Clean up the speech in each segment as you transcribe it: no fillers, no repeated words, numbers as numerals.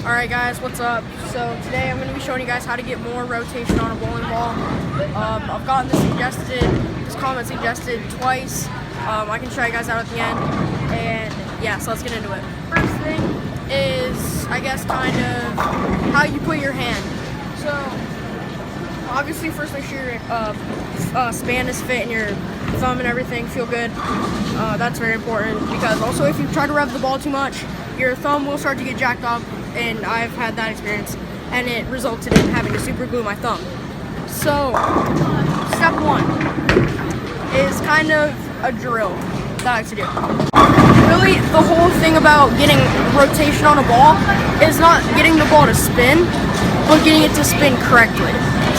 Alright guys, what's up? So today I'm going to be showing you guys how to get more rotation on a bowling ball. I've gotten this comment suggested twice. I can show you guys out at the end. And yeah, so let's get into it. First thing is, I guess, kind of how you put your hand. So obviously first make sure your span is fit and your thumb and everything feel good. That's very important because also if you try to rev the ball too much, your thumb will start to get jacked up, and I've had that experience, and it resulted in having to super glue my thumb. So, step one is kind of a drill that I like to do. Really, the whole thing about getting rotation on a ball is not getting the ball to spin, but getting it to spin correctly.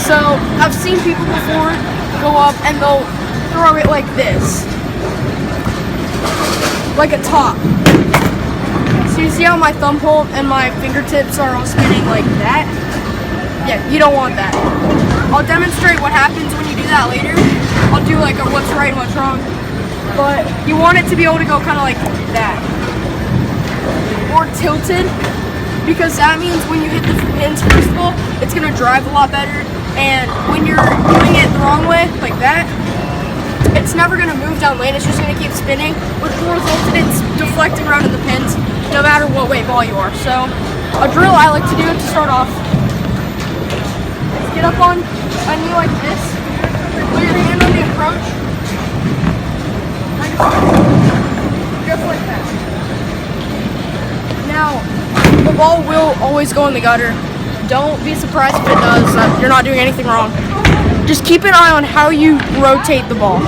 So, I've seen people before go up and they'll throw it like this, like a top. So you see how my thumb hole and my fingertips are all spinning like that? Yeah, you don't want that. I'll demonstrate what happens when you do that later. I'll do like a what's right and what's wrong. But you want it to be able to go kind of like that. Or tilted, because that means when you hit the pins first of all, it's going to drive a lot better. And when you're doing it the wrong way, like that, it's never going to move down lane, it's just going to keep spinning, which will result in it deflecting around in the pins, no matter what weight ball you are. So, a drill I like to do to start off is get up on a knee like this, put your hand on the approach, just like that. Now, the ball will always go in the gutter. Don't be surprised if it does, you're not doing anything wrong. Just keep an eye on how you rotate the ball.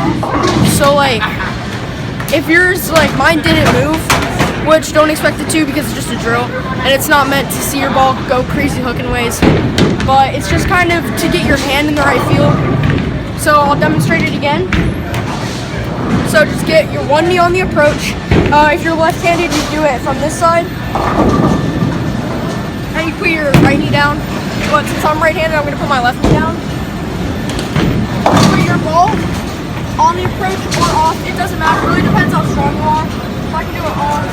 So like, if yours, like mine didn't move, which don't expect it to because it's just a drill, and it's not meant to see your ball go crazy hooking ways, but it's just kind of to get your hand in the right feel. So I'll demonstrate it again. So just get your one knee on the approach. If you're left-handed, you do it from this side. And you put your right knee down. But since I'm right-handed, I'm going to put my left knee down. Put your ball on the approach or off, it doesn't matter, it really depends how strong you are. If I can do it on.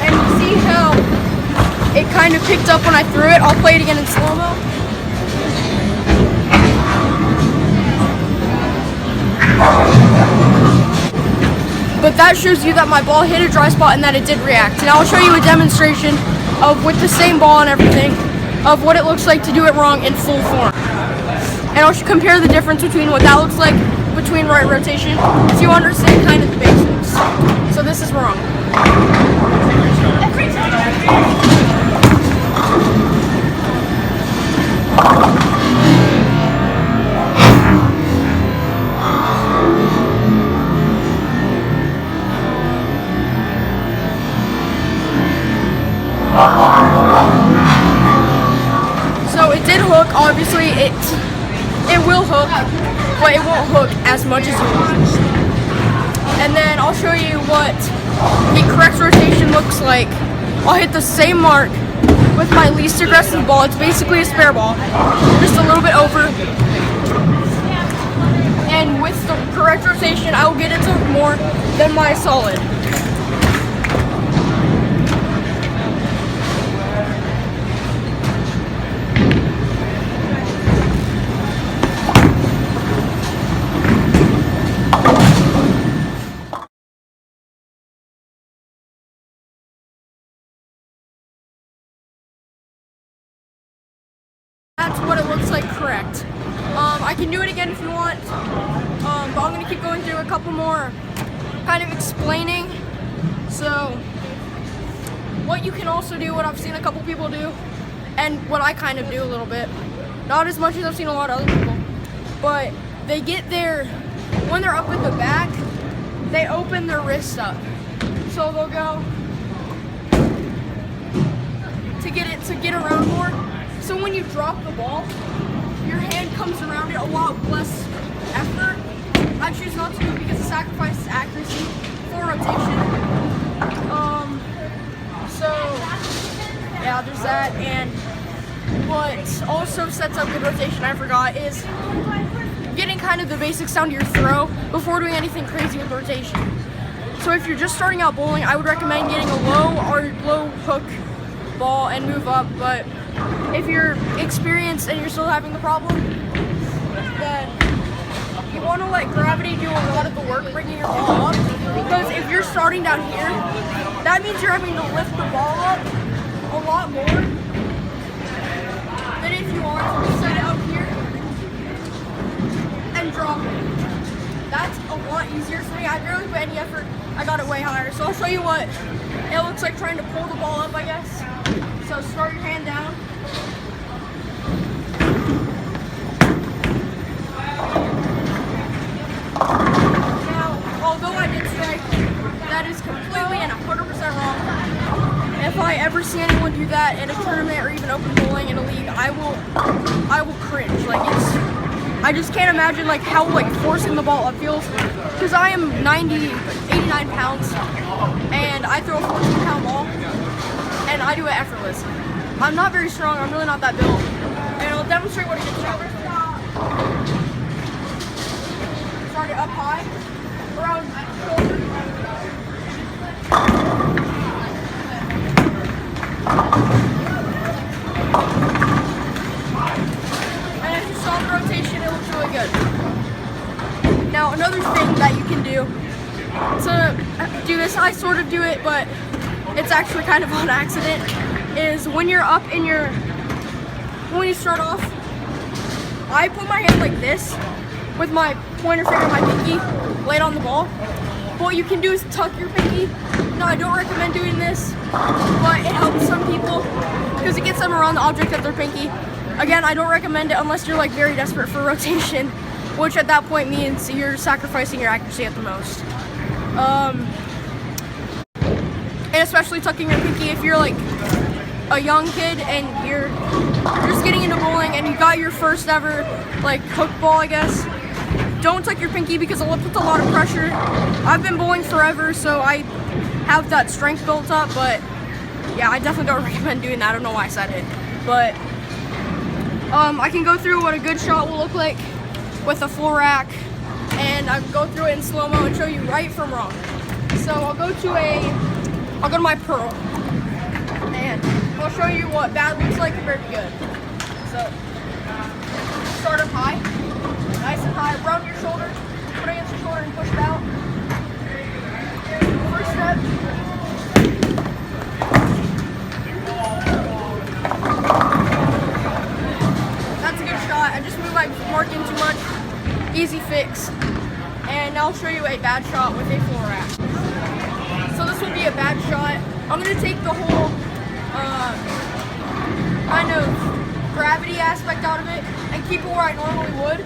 And you see how it kind of picked up when I threw it. I'll play it again in slow-mo. But that shows you that my ball hit a dry spot and that it did react. And I'll show you a demonstration of, with the same ball and everything, of what it looks like to do it wrong in full form. And I'll compare the difference between what that looks like between right rotation, so you understand kind of the basics. So this is wrong. So it did hook, obviously it will hook, but it won't hook as much as you want. And then I'll show you what the correct rotation looks like. I'll hit the same mark with my least aggressive ball. It's basically a spare ball, just a little bit over. And with the correct rotation, I will get it to hook more than my solid. That's what it looks like correct. I can do it again if you want, but I'm going to keep going through a couple more kind of explaining. So what you can also do, what I've seen a couple people do, and what I kind of do a little bit, not as much as I've seen a lot of other people, but they get their, when they're up at the back, they open their wrist up. So they'll go to get around more. So when you drop the ball, your hand comes around it a lot less effort. I choose not to do it because it sacrifices accuracy for rotation. So yeah, there's that. And what also sets up good rotation, I forgot, is getting kind of the basics down to your throw before doing anything crazy with rotation. So if you're just starting out bowling, I would recommend getting a low hook ball and move up. But if you're experienced and you're still having the problem, then you want to let gravity do a lot of the work bringing your ball up. Because if you're starting down here, that means you're having to lift the ball up a lot more than if you are to set it up here and drop it. That's a lot easier for me. I barely put any effort. I got it way higher. So I'll show you what it looks like trying to pull the ball up, I guess. So start your hand down. Now, although I did strike, that is completely and 100% wrong. If I ever see anyone do that in a tournament or even open bowling in a league, I will cringe. Like, I just can't imagine like how like forcing the ball up feels, because I am 89 pounds and I throw a 14-pound ball and I do it effortless. I'm not very strong. I'm really not that built, and I'll demonstrate what a good shot is. Start it up high, around shoulder. And as you saw the rotation, it looks really good. Now, another thing that you can do to do this, I sort of do it, but it's actually kind of on accident, is when you're up in your, when you start off, I put my hand like this with my pointer finger and my pinky laid on the ball. What you can do is tuck your pinky. No, I don't recommend doing this, but it helps some people because it gets them around the object of their pinky. Again, I don't recommend it unless you're like very desperate for rotation, which at that point means you're sacrificing your accuracy at the most. And especially tucking your pinky if you're like a young kid and you're just getting into bowling and you got your first ever like hook ball, I guess. Don't tuck your pinky because it puts a lot of pressure. I've been bowling forever, so I have that strength built up, but yeah, I definitely don't recommend doing that. I don't know why I said it, but I can go through what a good shot will look like with a full rack, and I'll go through it in slow-mo and show you right from wrong. So I'll go to my pearl, and I'll show you what bad looks like compared to good. So start up high, nice and high, round your shoulder, put it against your shoulder and push it out. First step. That's a good shot. I just moved my mark in too much. Easy fix. And now I'll show you a bad shot with a full rack. So this will be a bad shot. I'm going to take the whole kind of gravity aspect out of it and keep it where I normally would.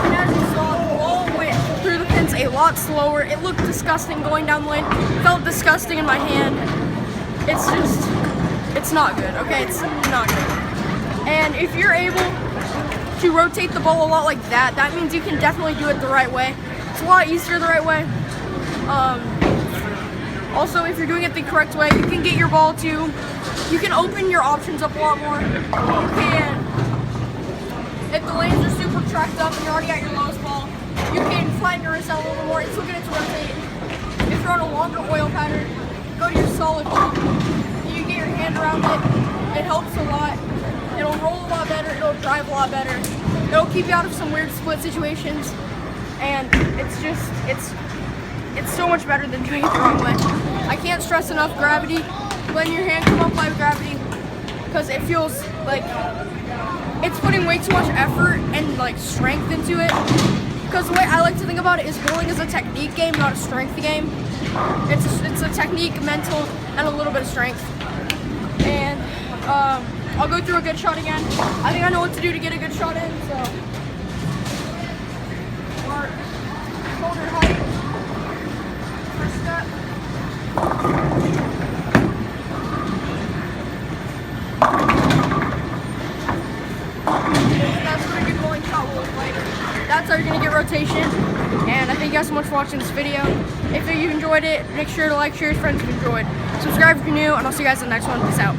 And as you saw, the ball went through the pins a lot slower. It looked disgusting going down the lane. It felt disgusting in my hand. It's not good, okay? It's not good. And if you're able to rotate the ball a lot like that, that means you can definitely do it the right way. It's a lot easier the right way. Also, if you're doing it the correct way, you can get your ball to, you can open your options up a lot more. You can, if the lanes are super tracked up and you're already at your lowest ball, you can flatten your wrist out a little more and still get it to rotate. If you're on a longer oil pattern, go to your solid ball. You get your hand around it. It helps a lot. It'll roll a lot better. It'll drive a lot better. It'll keep you out of some weird split situations. And it's so much better than doing it the wrong way. I can't stress enough gravity. Letting your hand come up by gravity, because it feels like it's putting way too much effort and like strength into it. Because the way I like to think about it is bowling is a technique game, not a strength game. It's a technique, mental, and a little bit of strength. And I'll go through a good shot again. I think I know what to do to get a good shot in. So, mark, shoulder height, first step. That's what a good bowling shot will look like. That's how you're gonna get rotation. And I thank you guys so much for watching this video. If you enjoyed it, make sure to like, share with friends if you enjoyed. Subscribe if you're new, and I'll see you guys in the next one. Peace out.